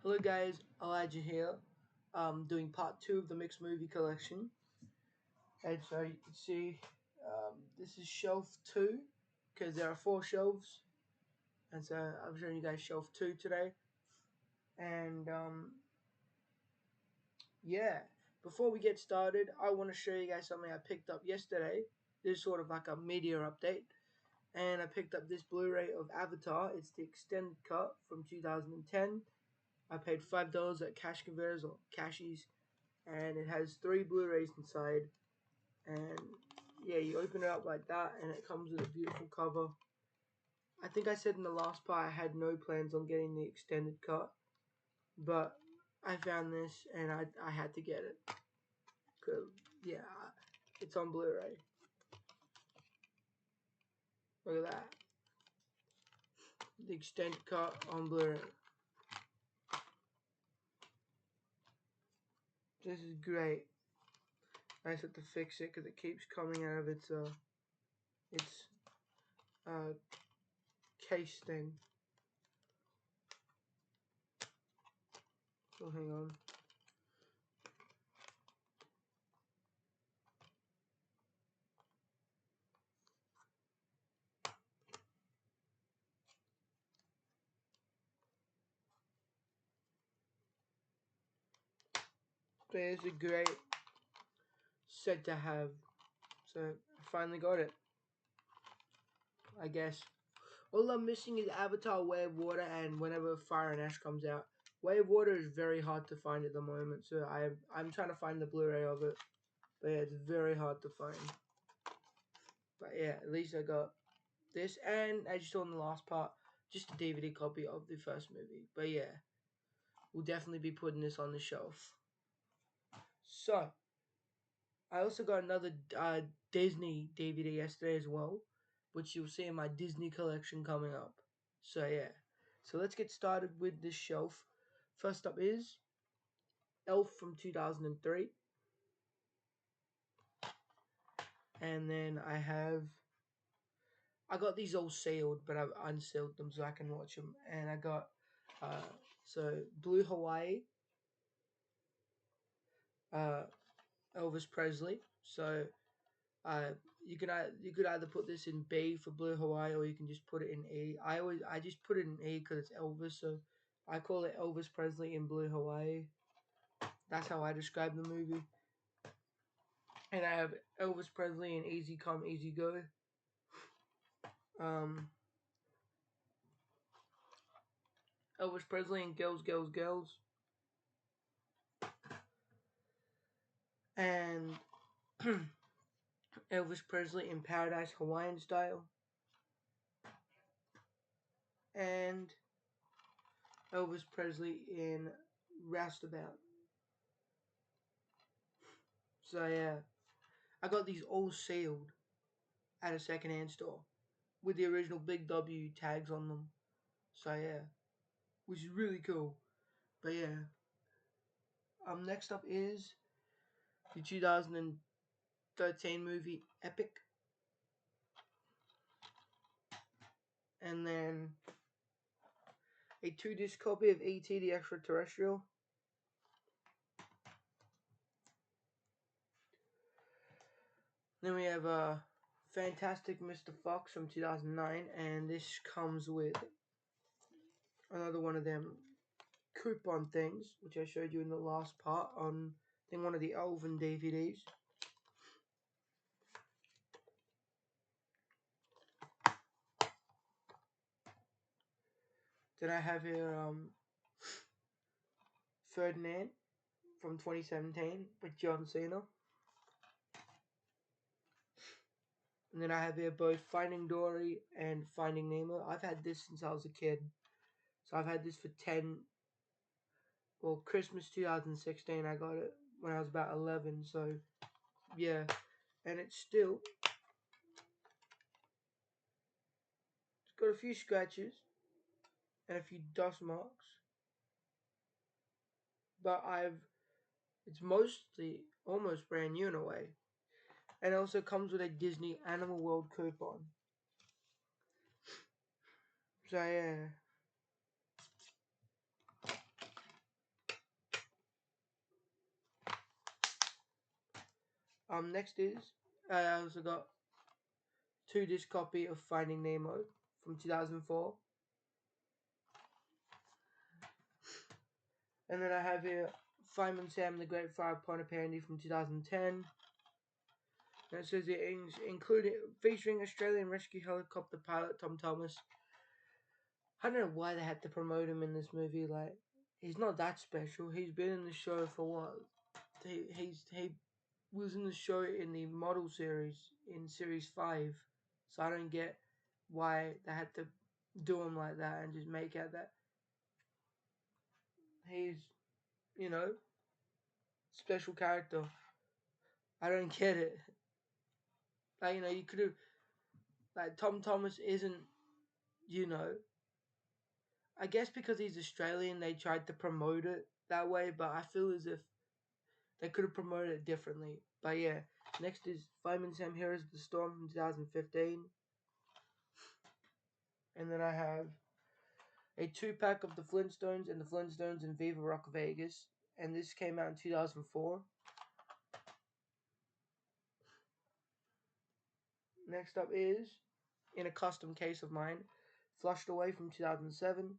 Hello guys, Elijah here. Doing part 2 of the mixed movie collection. And so you can see this is shelf 2 because there are 4 shelves. And so I'm showing you guys shelf 2 today. And yeah, before we get started, I want to show you guys something I picked up yesterday. This is sort of like a media update. And I picked up this Blu-ray of Avatar. It's the extended cut from 2010. I paid $5 at Cash Converters or Cashies. And it has 3 Blu-rays inside, and yeah, you open it up like that and it comes with a beautiful cover. I think I said in the last part I had no plans on getting the extended cut, but I found this and I had to get it, cause yeah, it's on Blu-ray. Look at that, the extended cut on Blu-ray. This is great. I just have to fix it because it keeps coming out of its case thing. So hang on. But it's a great set to have. So I finally got it. I guess. All I'm missing is Avatar Way of Water and whenever Fire and Ash comes out. Way of Water is very hard to find at the moment, so I'm trying to find the Blu-ray of it. But yeah, it's very hard to find. But yeah, at least I got this, and as you saw in the last part, just a DVD copy of the first movie. But yeah, we'll definitely be putting this on the shelf. So, I also got another Disney DVD yesterday as well, which you'll see in my Disney collection coming up. So yeah, so let's get started with this shelf. First up is Elf from 2003. And then I got these all sealed, but I've unsealed them so I can watch them. And I got, so Blue Hawaii, Elvis Presley. So you could either put this in B for Blue Hawaii or you can just put it in E. I just put it in E because it's Elvis, so I call it Elvis Presley in Blue Hawaii. That's how I describe the movie. And I have Elvis Presley in Easy Come Easy Go. Elvis Presley in Girls Girls Girls. And Elvis Presley in Paradise Hawaiian Style. And Elvis Presley in Roustabout. So yeah, I got these all sealed at a secondhand store with the original Big W tags on them. So yeah, which is really cool. But yeah, next up is the 2013 movie Epic, and then a 2-disc copy of E.T. the Extraterrestrial. Then we have Fantastic Mr. Fox from 2009, and this comes with another one of them coupon things, which I showed you in the last part on, I think, one of the Elven DVDs. Then I have here Ferdinand from 2017 with John Cena. And then I have here both Finding Dory and Finding Nemo. I've had this since I was a kid. So I've had this for Christmas 2016. I got it when I was about 11. So yeah, and it's got a few scratches and a few dust marks. But it's mostly almost brand new in a way. And it also comes with a Disney Animal World coupon. So yeah. Next is I also got 2 disc copy of Finding Nemo from 2004, and then I have here Fireman Sam: The Great Five Pointer Pandy from 2010. And it says it including featuring Australian rescue helicopter pilot Tom Thomas. I don't know why they had to promote him in this movie. Like, he's not that special. He's been in the show for what? He was in the show in the model series in series 5, so I don't get why they had to do him like that and just make out that he's, you know, special character. I don't get it. Like, you know, you could have, like, Tom Thomas isn't, you know, I guess because he's Australian, they tried to promote it that way, but I feel as if they could have promoted it differently. But yeah, next is Fireman Sam: Heroes of the Storm from 2015. And then I have a 2-pack of the Flintstones and the Flintstones in Viva Rock Vegas. And this came out in 2004. Next up is In a Custom Case of Mine, Flushed Away from 2007.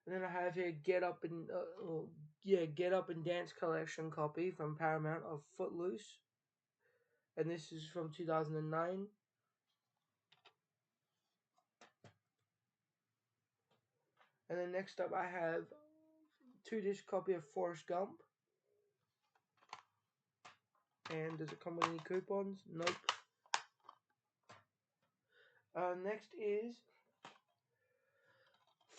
And then I have here Get Up and Dance Collection copy from Paramount of Footloose. And this is from 2009. And then next up I have 2-disc copy of Forrest Gump. And does it come with any coupons? Nope. Next is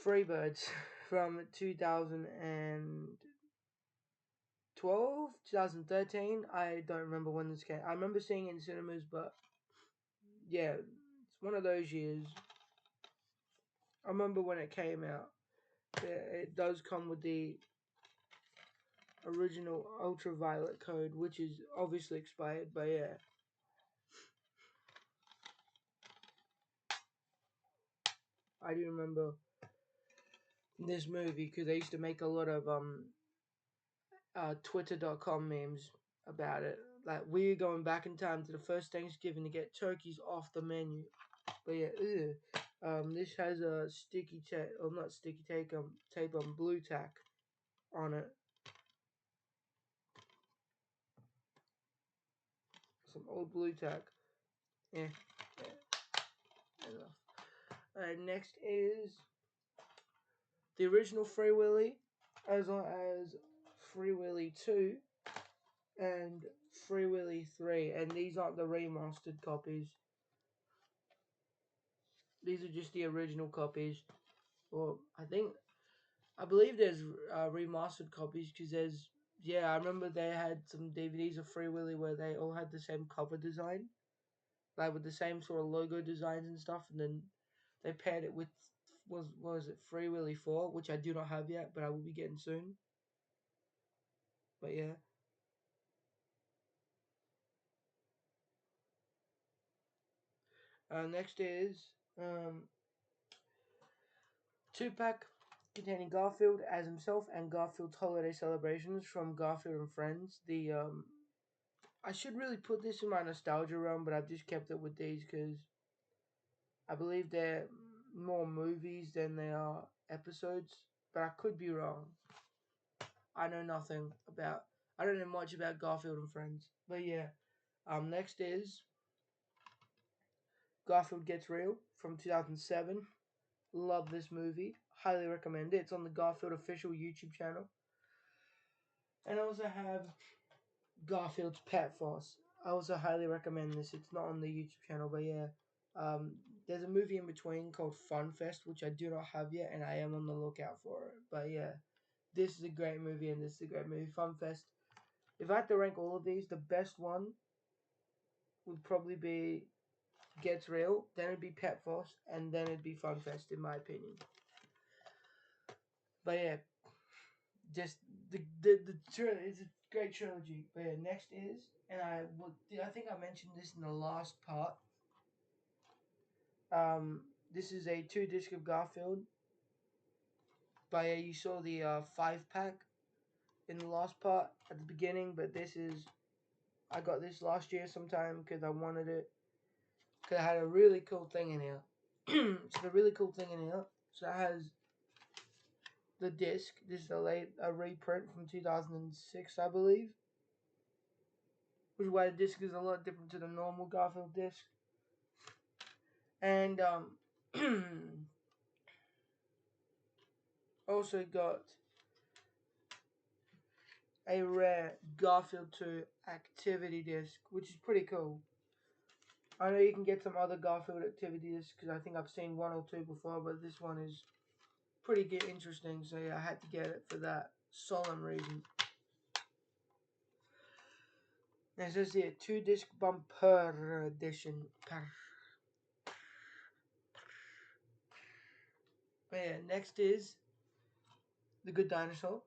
Freebirds from 2012, 2013. I don't remember when this came. I remember seeing it in cinemas, but yeah, it's one of those years. I remember when it came out. It does come with the original ultraviolet code, which is obviously expired, but yeah. I do remember this movie because I used to make a lot of Twitter.com memes about it. Like, we're going back in time to the first Thanksgiving to get turkeys off the menu. But yeah, this has a sticky tape, or not sticky tape, blue tack on it. Some old blue tack. Yeah. Next is the original Free Willy, as well as Free Willy 2 and Free Willy 3, and these aren't the remastered copies. These are just the original copies. Well, I believe there's remastered copies because I remember they had some DVDs of Free Willy where they all had the same cover design, like with the same sort of logo designs and stuff, and then they paired it with what was it, Free Willy 4, which I do not have yet, but I will be getting soon. But yeah. Next is 2-pack containing Garfield as himself and Garfield's holiday celebrations from Garfield and Friends. I should really put this in my nostalgia realm, but I've just kept it with these because I believe they're more movies than they are episodes, but I could be wrong. I know nothing about. I don't know much about Garfield and Friends, but yeah. Next is Garfield Gets Real from 2007. Love this movie. Highly recommend it. It's on the Garfield official YouTube channel. And I also have Garfield's Pet Force. I also highly recommend this. It's not on the YouTube channel, but yeah. There's a movie in between called Fun Fest, which I do not have yet, and I am on the lookout for it. But yeah, this is a great movie, and this is a great movie. Fun Fest. If I had to rank all of these, the best one would probably be Gets Real, then it'd be Pet Force, and then it'd be Fun Fest, in my opinion. But yeah, just it's a great trilogy. But yeah, next is, and I think I mentioned this in the last part. This is a 2-disc of Garfield. But yeah, you saw the 5-pack in the last part at the beginning, but this is, I got this last year sometime because I wanted it. Because it had a really cool thing in here. So the really cool thing in here, so it has the disc. This is a reprint from 2006, I believe. Which is why the disc is a lot different to the normal Garfield disc. And also got a rare Garfield 2 activity disc, which is pretty cool. I know you can get some other Garfield activity discs because I think I've seen one or two before, but this one is pretty interesting, so yeah, I had to get it for that solemn reason. This is the 2-disc bumper edition. But yeah, next is The Good Dinosaur.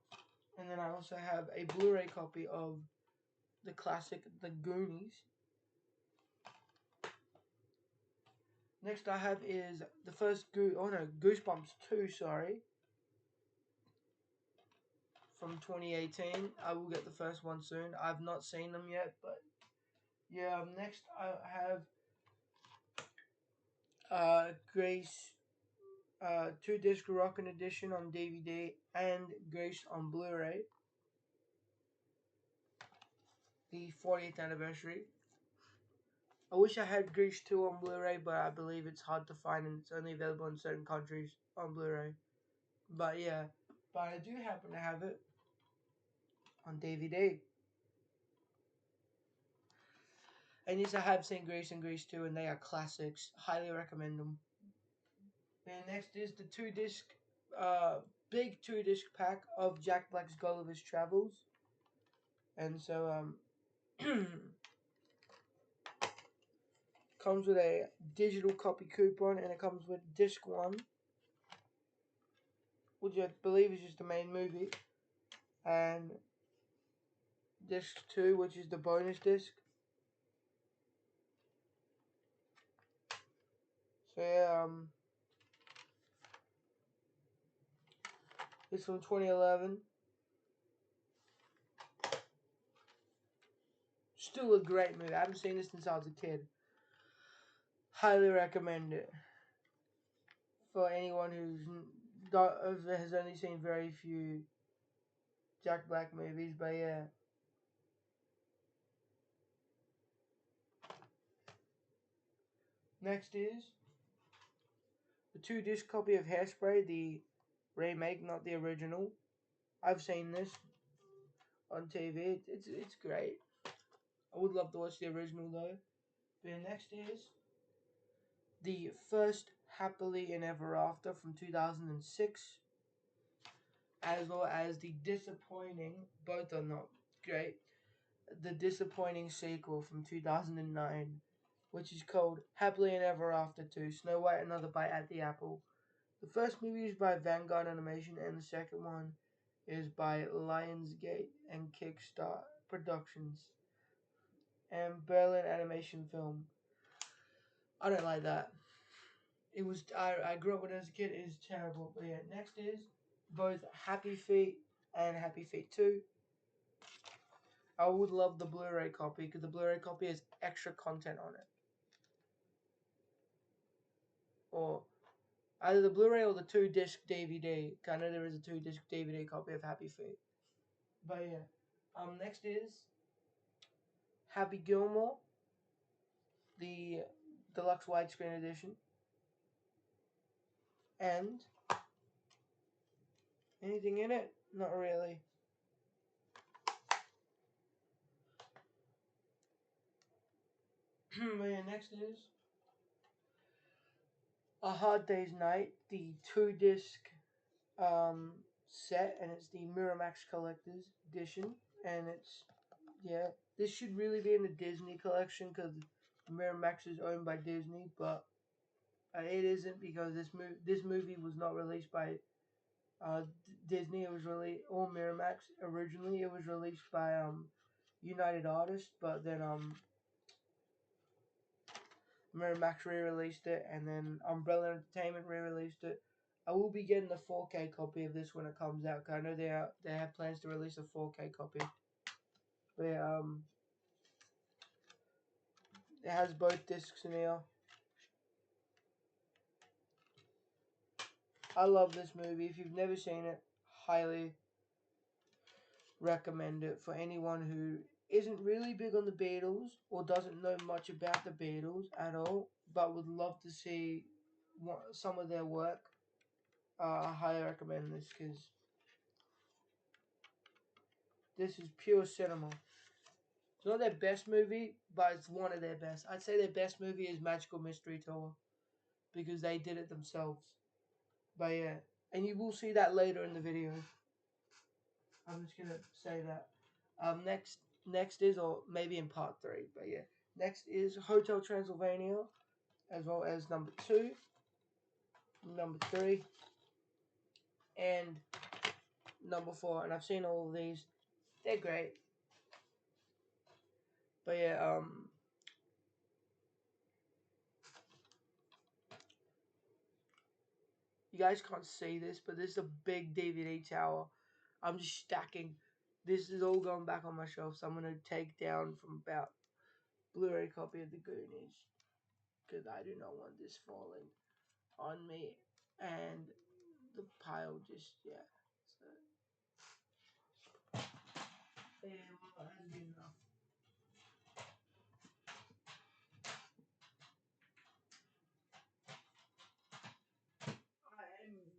And then I also have a Blu-ray copy of the classic The Goonies. Next I have is the first Goosebumps 2, sorry. From 2018. I will get the first one soon. I've not seen them yet, but yeah, next I have Grace 2-disc Rockin' Edition on DVD and Grace on Blu-ray. The 40th anniversary. I wish I had Grease 2 on Blu-ray, but I believe it's hard to find and it's only available in certain countries on Blu-ray. But yeah, but I do happen to have it on DVD. And yes, I have seen Grease and Grease 2, and they are classics. Highly recommend them. And next is the 2-disc, big 2-disc pack of Jack Black's Gulliver's Travels. And so, comes with a digital copy coupon, and it comes with disc 1, which I believe is just the main movie, and disc 2, which is the bonus disc. So yeah, it's from 2011. Still a great movie. I haven't seen this since I was a kid. Highly recommend it for anyone has only seen very few Jack Black movies. But yeah. Next is the 2-disc copy of Hairspray, the remake, not the original. I've seen this on TV. It's great. I would love to watch the original though. But next is the first Happily and Ever After from 2006, as well as the disappointing, both are not great, the disappointing sequel from 2009, which is called Happily and Ever After 2, Snow White Another Bite at the Apple. The first movie is by Vanguard Animation, and the second one is by Lionsgate and Kickstarter Productions and Berlin Animation Film. I don't like that. It was I grew up with it as a kid. It is terrible. But yeah, next is both Happy Feet and Happy Feet 2. I would love the Blu-ray copy because the Blu-ray copy has extra content on it. Or either the Blu-ray or the 2-disc DVD. I know there is a 2-disc DVD copy of Happy Feet. But yeah. Next is Happy Gilmore, the deluxe widescreen edition. And anything in it? Not really. But yeah, next is A Hard Day's Night, the 2-disc set, and it's the Miramax Collector's Edition. And it's, yeah, this should really be in the Disney collection because Miramax is owned by Disney, but it isn't because this movie was not released by Disney. It was released or Miramax originally. It was released by United Artists, but then Miramax re-released it, and then Umbrella Entertainment re-released it, I will be getting the 4K copy of this when it comes out. Cause I know they have plans to release a 4K copy. But yeah, it has both discs in here. I love this movie. If you've never seen it, highly recommend it for anyone who isn't really big on the Beatles or doesn't know much about the Beatles at all, but would love to see some of their work. I highly recommend this because this is pure cinema. It's not their best movie, but it's one of their best. I'd say their best movie is Magical Mystery Tour because they did it themselves. But yeah, and you will see that later in the video. I'm just gonna say that. Next is, or maybe in part 3, but yeah. Next is Hotel Transylvania, as well as number 2, number 3, and number 4. And I've seen all of these. They're great. But yeah, you guys can't see this, but this is a big DVD tower. I'm just stacking. This is all going back on my shelf, so I'm gonna take down from about Blu-ray copy of the Goonies, because I do not want this falling on me, and the pile just, yeah. So, yeah, well, that has been enough.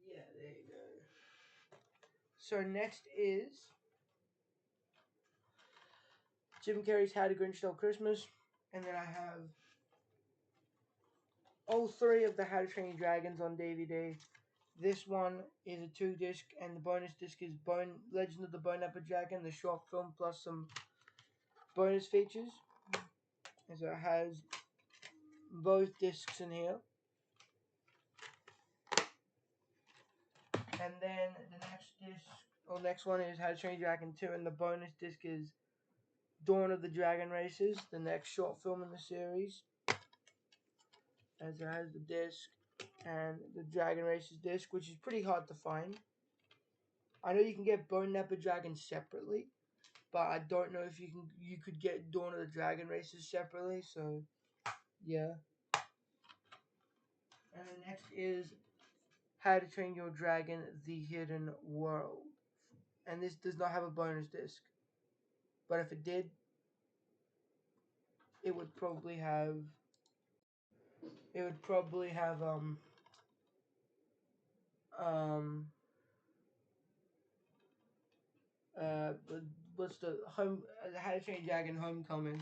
Yeah, there you go. So next is Jim Carrey's How the Grinch Stole Christmas, and then I have all 3 of the How to Train Your Dragons on DVD. This one is a 2-disc, and the bonus disc is Legend of the Bone Apple Dragon, the short film, plus some bonus features. And so it has both discs in here. And then the next one is How to Train Your Dragon 2, and the bonus disc is Dawn of the Dragon Races, the next short film in the series. As it has the disc and the Dragon Races disc, which is pretty hard to find. I know you can get Bone Napper Dragon separately, but I don't know if you could get Dawn of the Dragon Races separately. So yeah. And the next is How to Train Your Dragon: The Hidden World, and this does not have a bonus disc, but if it did, it would probably have. It would probably have um what's the How to Train Your Dragon Homecoming,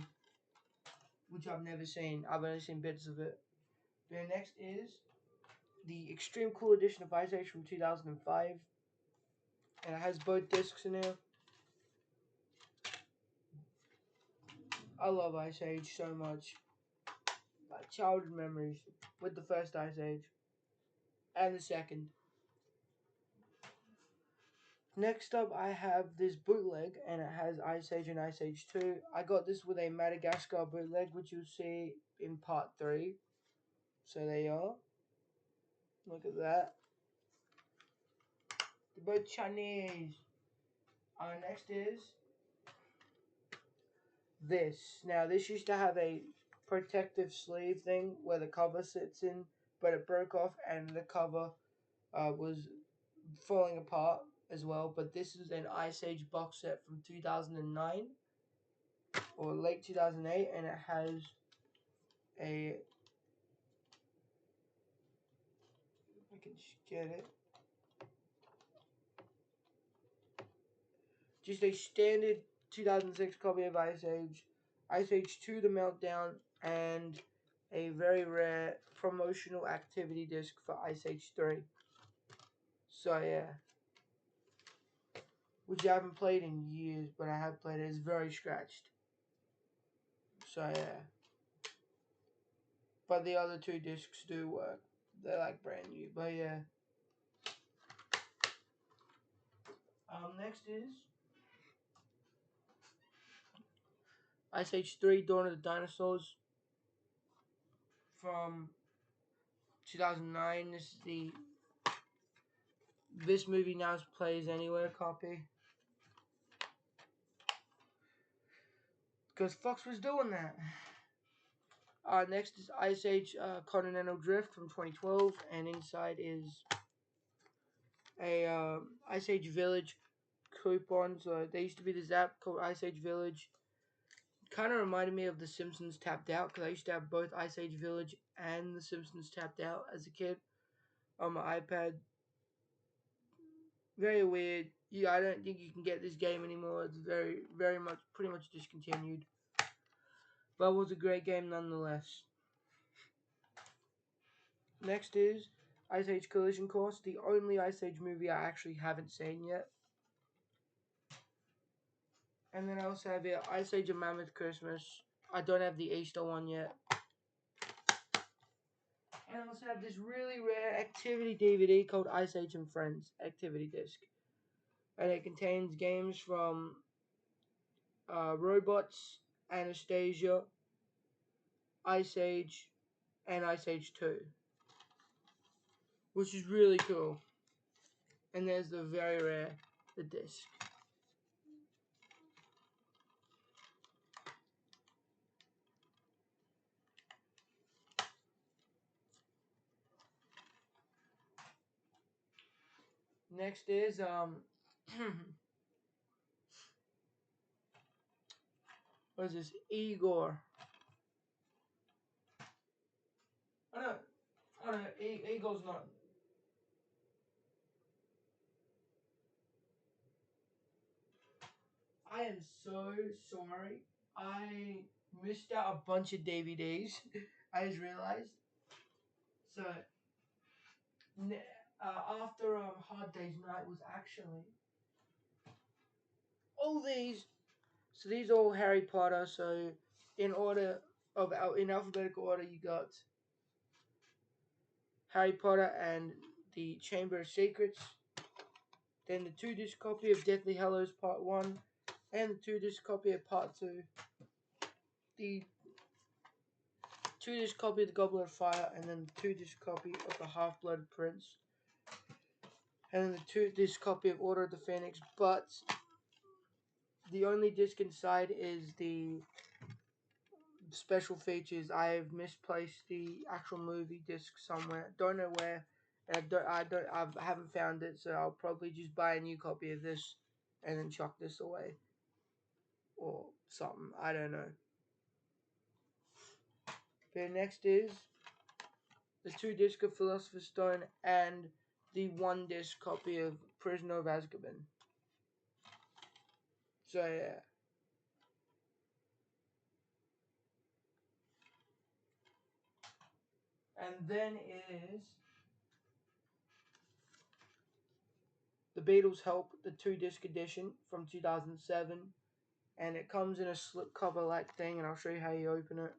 which I've never seen. I've only seen bits of it. Then next is the Extreme Cool Edition of Ice Age from 2005, and it has both discs in there. I love Ice Age so much. My childhood memories with the first Ice Age and the second. Next up, I have this bootleg, and it has Ice Age and Ice Age 2. I got this with a Madagascar bootleg, which you'll see in part 3. So there you are. Look at that. They're both Chinese. Next is this. Now, this used to have a protective sleeve thing where the cover sits in, but it broke off and the cover was falling apart as well. But this is an Ice Age box set from 2009 or late 2008, and it has a, I can get it, just a standard 2006 copy of Ice Age 2 The Meltdown, and a very rare promotional activity disc for Ice Age 3. So yeah, which I haven't played in years, but I have played it. It's very scratched. So yeah, but the other 2 discs do work. They're like brand new. But yeah. Next is Ice Age 3 Dawn of the Dinosaurs from 2009. This is the This movie now plays anywhere copy. Because Fox was doing that. Next is Ice Age Continental Drift from 2012, and inside is a Ice Age Village coupon. So there used to be this app called Ice Age Village. Kind of reminded me of The Simpsons Tapped Out, because I used to have both Ice Age Village and The Simpsons Tapped Out as a kid on my iPad. Very weird. Yeah, I don't think you can get this game anymore. It's very much, pretty much discontinued. But it was a great game nonetheless. Next is Ice Age Collision Course, the only Ice Age movie I actually haven't seen yet. And then I also have here Ice Age of Mammoth Christmas. I don't have the Easter one yet. And I also have this really rare activity DVD called Ice Age and Friends Activity Disc. And it contains games from Robots, Anastasia, Ice Age, and Ice Age 2. Which is really cool. And there's the very rare, the disc. Next is what is this? Igor. Oh no, Igor's not. I am so sorry. I missed out a bunch of DVDs. I just realized. So after Hard Day's Night was actually all these. So these are all Harry Potter. So in order of in alphabetical order, you got Harry Potter and the Chamber of Secrets. Then the 2-disc copy of Deathly Hallows Part 1, and the 2-disc copy of Part 2. The 2-disc copy of The Goblet of Fire, and then the 2-disc copy of The Half-Blood Prince. And then the 2-disc copy of Order of the Phoenix, but the only disc inside is the special features. I have misplaced the actual movie disc somewhere. Don't know where. And I haven't found it, so I'll probably just buy a new copy of this and then chuck this away. Or something. I don't know. Okay, next is the 2-disc of Philosopher's Stone and the 1-disc copy of Prisoner of Azkaban. So yeah. And then is The Beatles Help, the 2-disc edition from 2007. And it comes in a slipcover like thing, and I'll show you how you open it.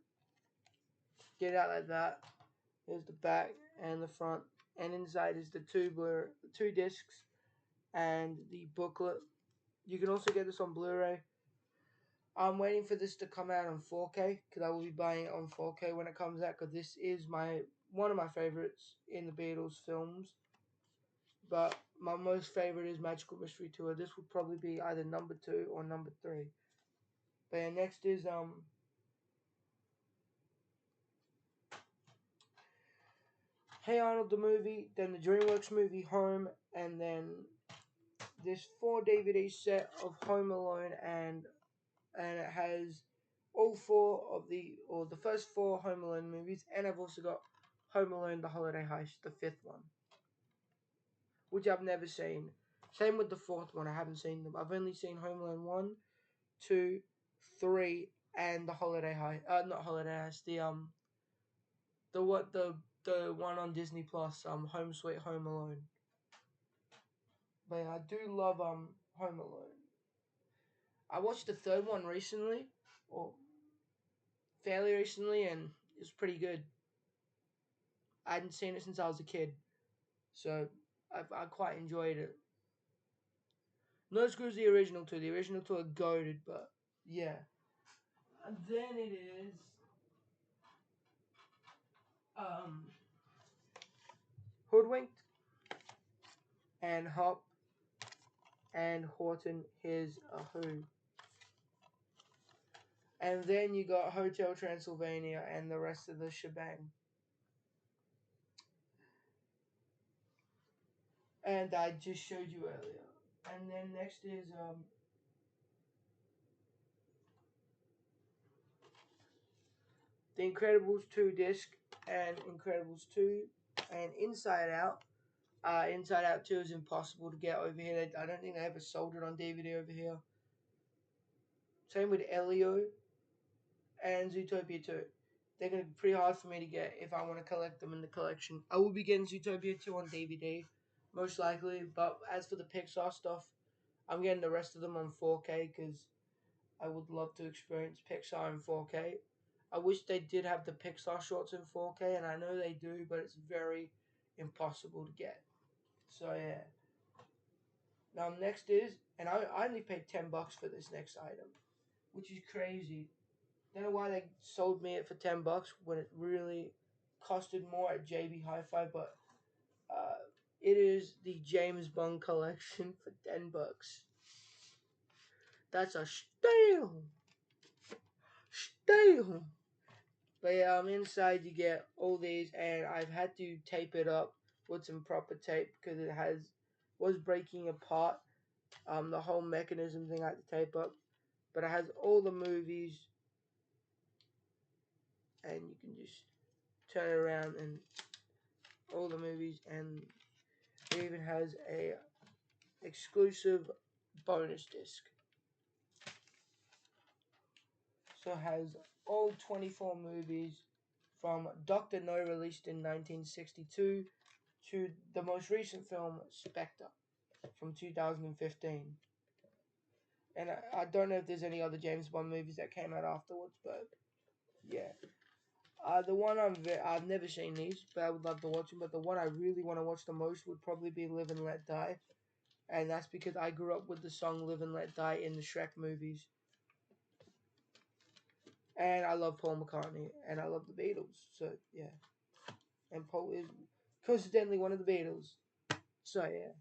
Get it out like that. Here's the back and the front. And inside is the two discs and the booklet. You can also get this on Blu-ray. I'm waiting for this to come out on 4K, because I will be buying it on 4K when it comes out, because this is one of my favorites in the Beatles films. But my most favorite is Magical Mystery Tour. This would probably be either number 2 or number 3. But yeah, next is Hey Arnold the movie, then the DreamWorks movie Home, and then this 4 DVD set of Home Alone, and it has all 4 of the first 4 Home Alone movies, and I've also got Home Alone The Holiday Heist, the 5th one, which I've never seen. Same with the 4th one, I haven't seen them. I've only seen Home Alone 1, 2, 3, and the Holiday Heist. Not Holiday Heist. The one on Disney Plus. Home Sweet Home Alone. But yeah, I do love Home Alone. I watched the 3rd one recently, or fairly recently, and it was pretty good. I hadn't seen it since I was a kid, so I quite enjoyed it. Not as good as the original two. The original two are goated, but yeah. And then it is Hoodwinked, and Hop and Horton Hears a Who. And then you got Hotel Transylvania and the rest of the shebang. And I just showed you earlier. And then next is The Incredibles 2 disc and Incredibles 2 and Inside Out. Inside Out 2 is impossible to get over here. I don't think they ever sold it on DVD over here. Same with Elio and Zootopia 2. They're going to be pretty hard for me to get if I want to collect them in the collection. I will be getting Zootopia 2 on DVD, most likely. But as for the Pixar stuff, I'm getting the rest of them on 4K because I would love to experience Pixar in 4K. I wish they did have the Pixar shorts in 4K, and I know they do, but it's very impossible to get. So yeah. Now next is, and I only paid $10 for this next item, which is crazy. Don't know why they sold me it for $10 when it really costed more at JB Hi-Fi, but it is the James Bond collection for $10. That's a steal. But yeah, inside you get all these, and I've had to tape it up with some proper tape because it was breaking apart. The whole mechanism thing I had to tape up, but it has all the movies, and you can just turn it around and all the movies, and it even has a exclusive bonus disc. So it has all 24 movies from Dr. No, released in 1962, to the most recent film, Spectre, from 2015. And I don't know if there's any other James Bond movies that came out afterwards, but yeah. The one I've never seen these, but I would love to watch them. But the one I really want to watch the most would probably be Live and Let Die, and that's because I grew up with the song Live and Let Die in the Shrek movies. And I love Paul McCartney, and I love the Beatles, so yeah. And Paul is coincidentally one of the Beatles, so yeah.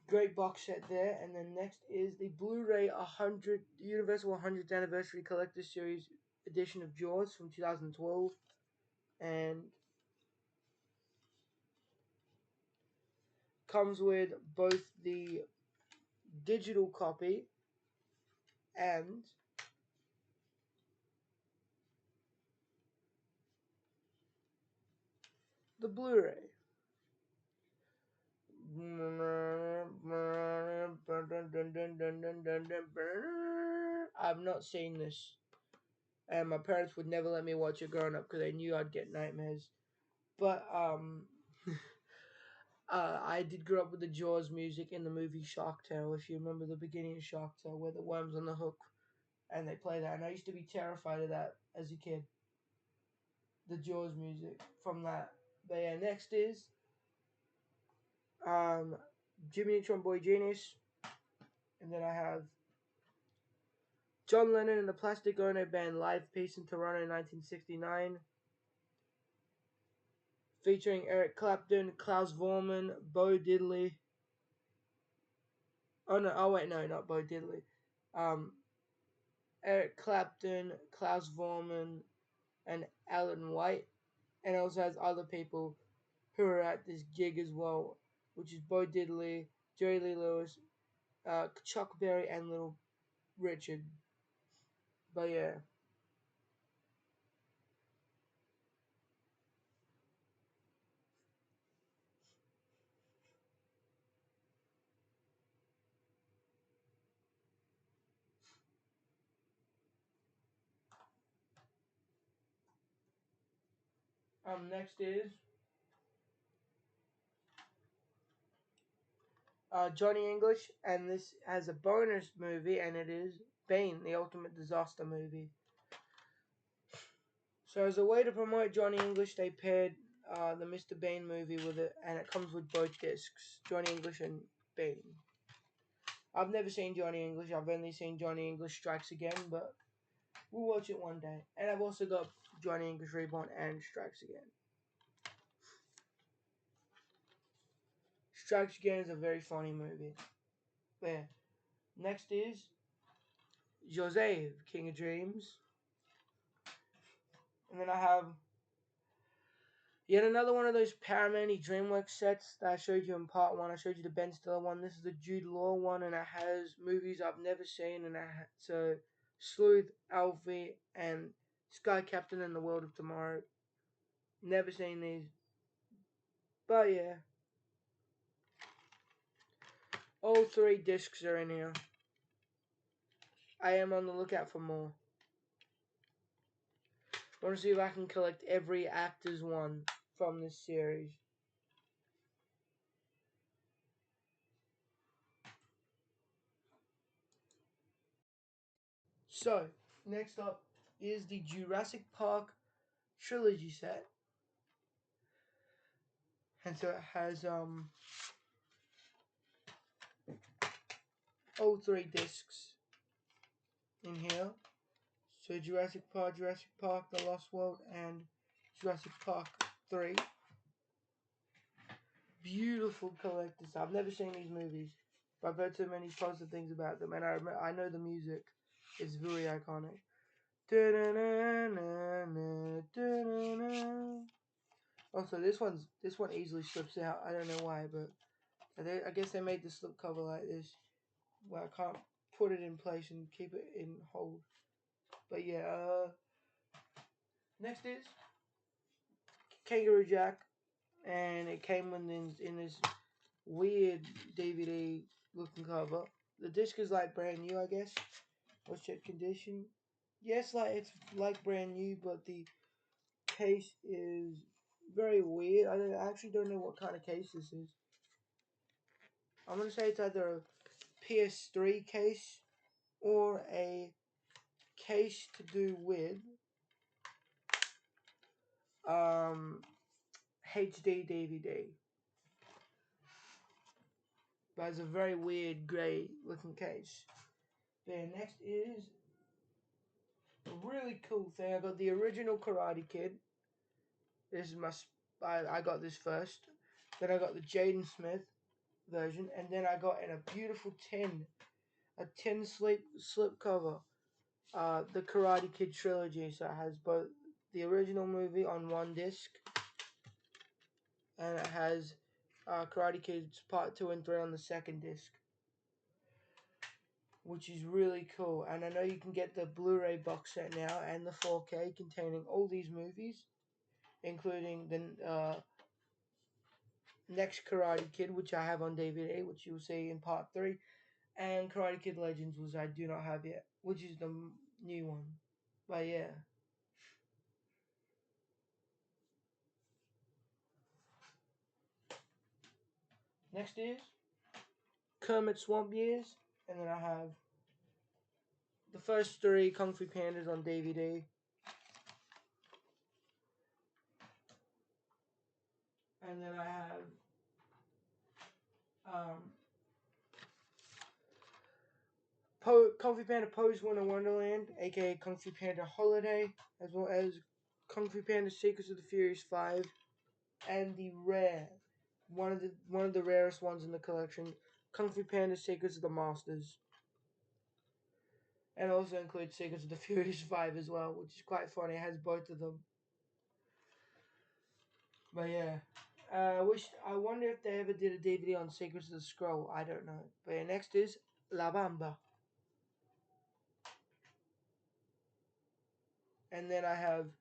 Great box set there, and then next is the Blu-ray 100 Universal 100th Anniversary Collector Series edition of Jaws from 2012, and comes with both the digital copy and the Blu-ray. I've not seen this, and my parents would never let me watch it growing up because they knew I'd get nightmares. But I did grow up with the Jaws music in the movie Shark Tale. If you remember the beginning of Shark Tale, where the worm's on the hook, and they play that, and I used to be terrified of that as a kid. The Jaws music from that. But yeah, next is Jimmy Neutron Boy Genius, and then I have John Lennon and the Plastic Ono Band live piece in Toronto in 1969, featuring Eric Clapton, Klaus Vorman, Bo Diddley. Oh wait, no, not Bo Diddley. Eric Clapton, Klaus Vorman, and Alan White, and it also has other people who are at this gig as well, which is Bo Diddley, Jerry Lee Lewis, Chuck Berry, and Little Richard. But yeah. Next is Johnny English, and this has a bonus movie, and it is Bane, the Ultimate Disaster movie. So as a way to promote Johnny English, they paired the Mr. Bane movie with it, and it comes with both discs, Johnny English and Bane. I've never seen Johnny English. I've only seen Johnny English Strikes Again, but we'll watch it one day. And I've also got Johnny English Reborn and Strikes Again. Strikes Again is a very funny movie. Yeah. Next is Jose, King of Dreams. And then I have yet another one of those Paramount DreamWorks sets that I showed you in part one. I showed you the Ben Stiller one. This is the Jude Law one, and it has movies I've never seen. And so Sleuth, Alfie, and Sky Captain in the World of Tomorrow. Never seen these, but yeah. All 3 discs are in here. I am on the lookout for more. I want to see if I can collect every actor's one from this series. So, next up is the Jurassic Park trilogy set. And so it has all 3 discs in here. So Jurassic Park, The Lost World, and Jurassic Park 3. Beautiful collectors. I've never seen these movies, but I've heard so many positive things about them, and I know the music is very iconic. Also, this one easily slips out. I don't know why, but I guess they made the slip cover like this, where I can't put it in place and keep it in hold. But yeah, next is Kangaroo Jack, and it came in this weird DVD looking cover. The disc is like brand new, I guess. Let's check condition. Yes, like it's like brand new, but the case is very weird. I actually don't know what kind of case this is. I'm gonna say it's either a PS3 case or a case to do with HD DVD. But it's a very weird grey looking case. Then next is a really cool thing. I got the original Karate Kid. This is I got this first. Then I got the Jaden Smith version, and then I got in a beautiful a tin slip cover. The Karate Kid trilogy. So it has both the original movie on one disc, and it has Karate Kids Part 2 and 3 on the second disc, which is really cool. And I know you can get the Blu-ray box set now and the 4K containing all these movies, including the next Karate Kid, which I have on DVD, which you'll see in Part 3, and Karate Kid Legends, which I do not have yet, which is the new one. But yeah. Next is Kermit Swamp Years, and then I have the first 3 Kung Fu Pandas on DVD. And then I have Kung Fu Panda Poe's Winter Wonderland, aka Kung Fu Panda Holiday, as well as Kung Fu Panda Secrets of the Furious 5, and the rare, one of the rarest ones in the collection, Kung Fu Panda Secrets of the Masters. And also includes Secrets of the Furious 5 as well, which is quite funny. It has both of them. But yeah. I wonder if they ever did a DVD on Secrets of the Scroll. I don't know. But yeah, next is La Bamba. And then I have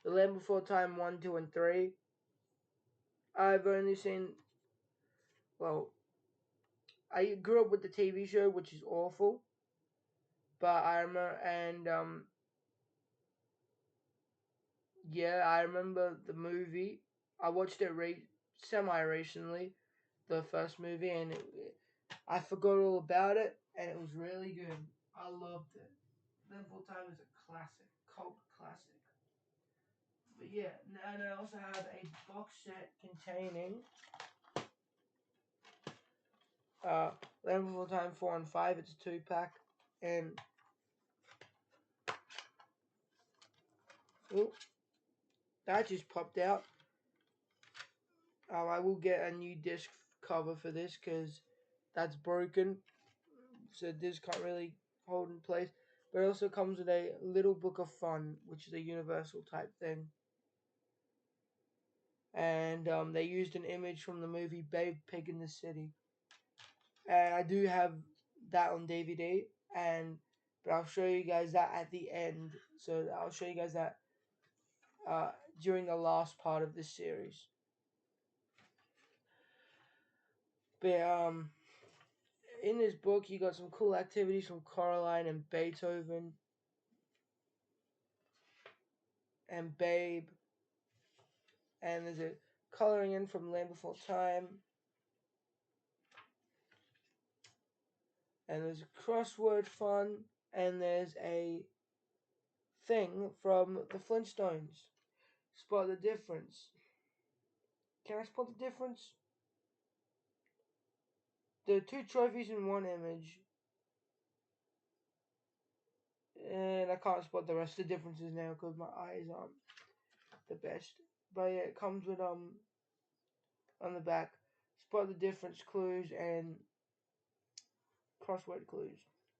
The Land Before Time 1, 2, and 3. I've only seen, well, I grew up with the TV show, which is awful. But I remember, and yeah, I remember the movie. I watched it semi-recently, the first movie, and I forgot all about it, and it was really good. I loved it. Land Before Time is a classic, cult classic. But yeah, and I also have a box set containing Land Before Time 4 and 5. It's a 2-pack, and oh, that just popped out. I will get a new disc cover for this because that's broken, so this can't really hold in place. But it also comes with a little book of fun, which is a universal type thing. And they used an image from the movie Babe Pig in the City. And I do have that on DVD, and but I'll show you guys that at the end. So I'll show you guys that uh, during the last part of this series. But in this book, you got some cool activities from Coraline and Beethoven and Babe, and there's a coloring in from Land Before Time, and there's a crossword fun, and there's a thing from the Flintstones. Spot the difference. Can I spot the difference? There are two trophies in one image, and I can't spot the rest of the differences now because my eyes aren't the best. But yeah, it comes with on the back, spot the difference clues and crossword clues.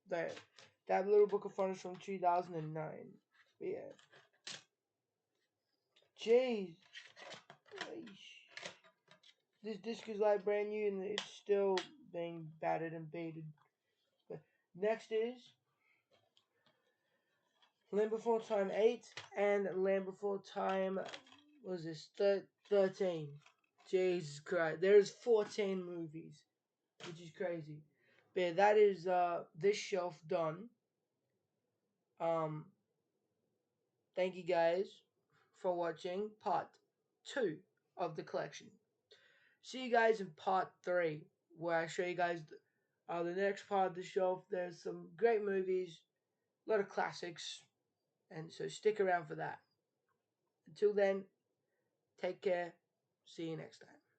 That little book of fun is from 2009. But yeah, jeez, this disc is like brand new and it's still being battered and beaten. But next is Land Before Time 8 and Land Before Time, what was this, 13. Jesus Christ. There's 14 movies, which is crazy. But yeah, that is this shelf done. Um, Thank you guys for watching part 2 of the collection. See you guys in part 3, where I show you guys the next part of the shelf. There's some great movies, a lot of classics, and so stick around for that. Until then, take care. See you next time.